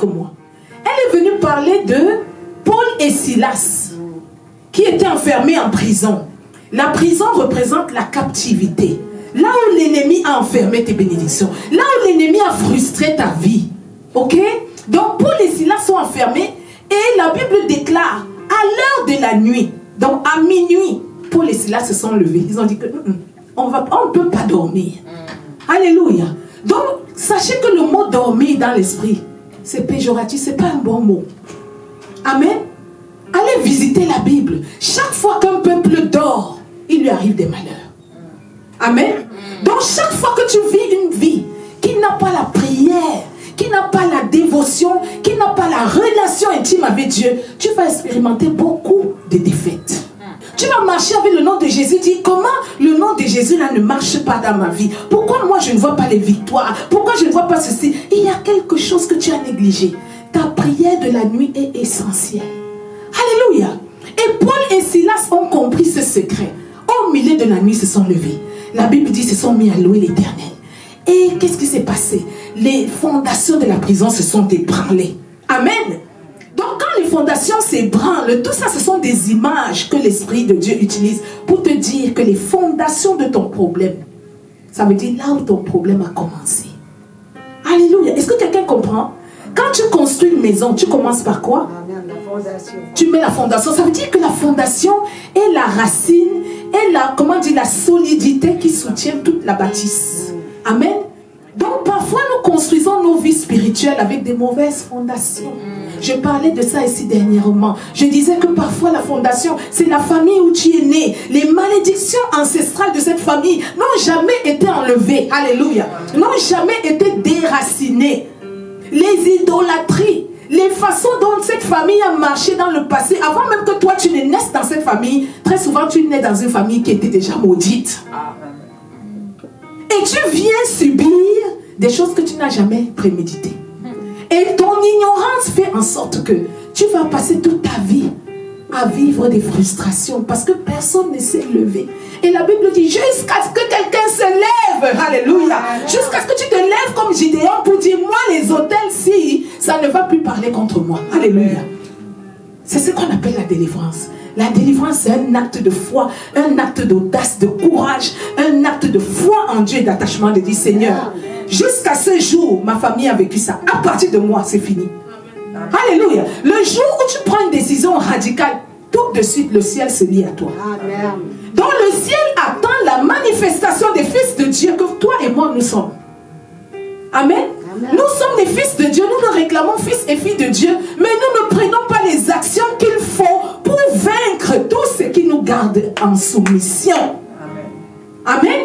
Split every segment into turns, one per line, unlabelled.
que moi. Elle est venue parler de Paul et Silas, qui étaient enfermés en prison. La prison représente la captivité. Là où l'ennemi a enfermé tes bénédictions. Là où l'ennemi a frustré ta vie. Ok? Donc Paul et Silas sont enfermés. Et la Bible déclare, à l'heure de la nuit, donc à minuit, Paul et Silas se sont levés. Ils ont dit que on ne peut pas dormir. Alléluia. Donc, sachez que le mot dormir dans l'esprit, c'est péjoratif, ce n'est pas un bon mot. Amen. Allez visiter la Bible. Chaque fois qu'un peuple dort, il lui arrive des malheurs. Amen. Donc, chaque fois que tu vis une vie qui n'a pas la prière, qui n'a pas la dévotion, qui n'a pas la relation intime avec Dieu, tu vas expérimenter beaucoup de défaites. Tu vas marcher avec le nom de Jésus, dis comment le nom de Jésus là ne marche pas dans ma vie. Pourquoi moi je ne vois pas les victoires? Pourquoi je ne vois pas ceci? Il y a quelque chose que tu as négligé. Ta prière de la nuit est essentielle. Alléluia. Et Paul et Silas ont compris ce secret. Au milieu de la nuit, ils se sont levés. La Bible dit qu'ils se sont mis à louer l'Éternel. Et qu'est-ce qui s'est passé? Les fondations de la prison se sont ébranlées. Amen. Donc quand les fondations s'ébranlent, tout ça ce sont des images que l'Esprit de Dieu utilise pour te dire que les fondations de ton problème, ça veut dire là où ton problème a commencé. Alléluia. Est-ce que quelqu'un comprend? Quand tu construis une maison, tu commences par quoi? Tu mets la fondation. Ça veut dire que la fondation est la racine, est la, comment dire, la solidité qui soutient toute la bâtisse. Amen. Donc parfois nous construisons nos vies spirituelles avec des mauvaises fondations. Je parlais de ça ici dernièrement. Je disais que parfois la fondation, c'est la famille où tu es né. Les malédictions ancestrales de cette famille n'ont jamais été enlevées. Alléluia. N'ont jamais été déracinées. Les idolâtries, les façons dont cette famille a marché dans le passé, avant même que toi tu ne naisses dans cette famille, très souvent tu nais dans une famille qui était déjà maudite. Et tu viens subir des choses que tu n'as jamais préméditées. Et ton ignorance fait en sorte que tu vas passer toute ta vie à vivre des frustrations parce que personne ne s'est levé. Et la Bible dit jusqu'à ce que quelqu'un se lève. Alléluia. Jusqu'à ce que tu te lèves comme Gideon pour dire moi les autels-ci, ça ne va plus parler contre moi. Alléluia. C'est ce qu'on appelle la délivrance. La délivrance, c'est un acte de foi, un acte d'audace, de courage, un acte de foi en Dieu et d'attachement, de dire Seigneur, jusqu'à ce jour, ma famille a vécu ça. À partir de moi, c'est fini. Alléluia. Le jour où tu prends une décision radicale, tout de suite, le ciel se lie à toi. Amen. Donc le ciel attend la manifestation des fils de Dieu que toi et moi nous sommes. Amen. Amen. Nous sommes les fils de Dieu, nous nous réclamons fils et filles de Dieu, mais nous ne prenons pas les actions qu'il faut pour vaincre tout ce qui nous garde en soumission. Amen. Amen.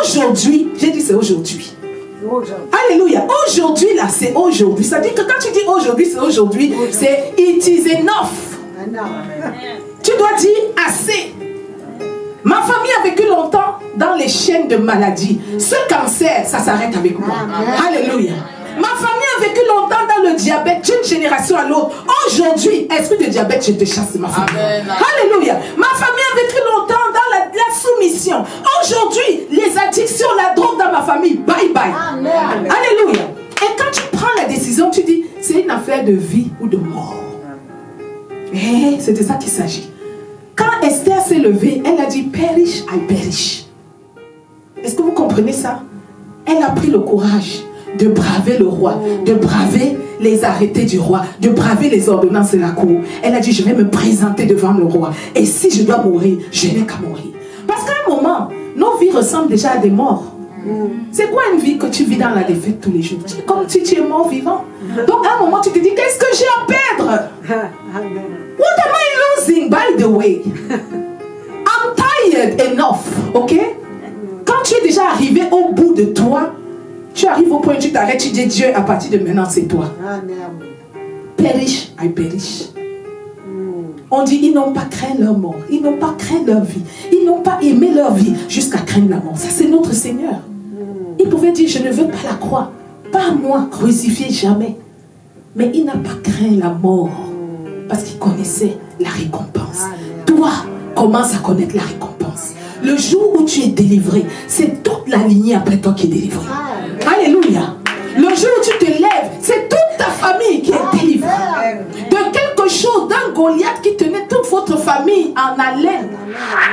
Aujourd'hui, j'ai dit c'est aujourd'hui. Alléluia. Aujourd'hui là, c'est aujourd'hui. Ça dit que quand tu dis aujourd'hui, c'est aujourd'hui, c'est it is enough. Tu dois dire assez. Ma famille a vécu longtemps dans les chaînes de maladie. Ce cancer, ça s'arrête avec moi. Alléluia. Ma famille a vécu longtemps dans le diabète d'une génération à l'autre. Aujourd'hui, esprit de diabète, je te chasse de ma famille. Alléluia. Ma famille a vécu longtemps dans la soumission. Aujourd'hui, les addictions, la drogue dans ma famille, bye bye. Amen. Alléluia. Et quand tu prends la décision, tu dis, c'est une affaire de vie ou de mort. Et c'est de ça qu'il s'agit. Quand Esther s'est levée, elle a dit, perish, I perish. Est-ce que vous comprenez ça? Elle a pris le courage de braver le roi, de braver les arrêtés du roi, de braver les ordonnances de la cour. Elle a dit, je vais me présenter devant le roi. Et si je dois mourir, je n'ai qu'à mourir. Parce qu'à un moment, nos vies ressemblent déjà à des morts. C'est quoi une vie que tu vis dans la défaite tous les jours? C'est comme si tu es mort vivant. Donc à un moment, tu te dis, qu'est-ce que j'ai à perdre? What am I losing, by the way? I'm tired enough, ok? Quand tu es déjà arrivé au bout de toi, tu arrives au point où tu t'arrêtes, tu dis Dieu, à partir de maintenant, c'est toi. Perish, I perish. On dit, ils n'ont pas craint leur mort, ils n'ont pas craint leur vie, ils n'ont pas aimé leur vie jusqu'à craindre la mort. Ça, c'est notre Seigneur. Il pouvait dire, je ne veux pas la croix, pas moi, crucifié jamais. Mais il n'a pas craint la mort parce qu'il connaissait la récompense. Toi, commence à connaître la récompense. Le jour où tu es délivré, c'est toute la lignée après toi qui est délivrée. Alléluia. Le jour où tu te lèves, c'est toute ta famille qui est Goliath qui tenait toute votre famille en haleine.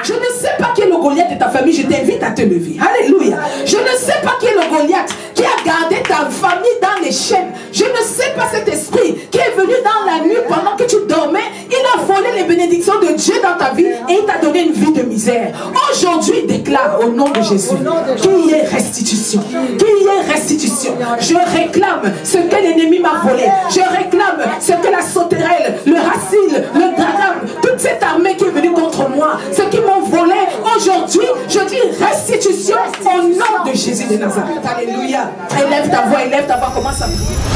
Je ne sais pas qui est le Goliath de ta famille, je t'invite à te lever. Alléluia. Je ne sais pas qui est le Goliath qui a gardé ta famille dans les chaînes. Je ne sais pas cet esprit qui est venu dans la nuit pendant que tu dormais. Il a volé les bénédictions de Dieu dans ta vie et il t'a donné une vie de misère. Aujourd'hui, déclare au nom de Jésus qu'il y ait restitution. Qu'il y ait restitution. Je réclame ce que l'ennemi m'a volé. Je réclame ce que la sauterelle, le racine, le dragon, toute cette armée qui est venue contre moi, ce qui m'ont volé, aujourd'hui, je dis restitution au nom de Jésus de Nazareth. Alléluia. Élève ta voix, commence à prier.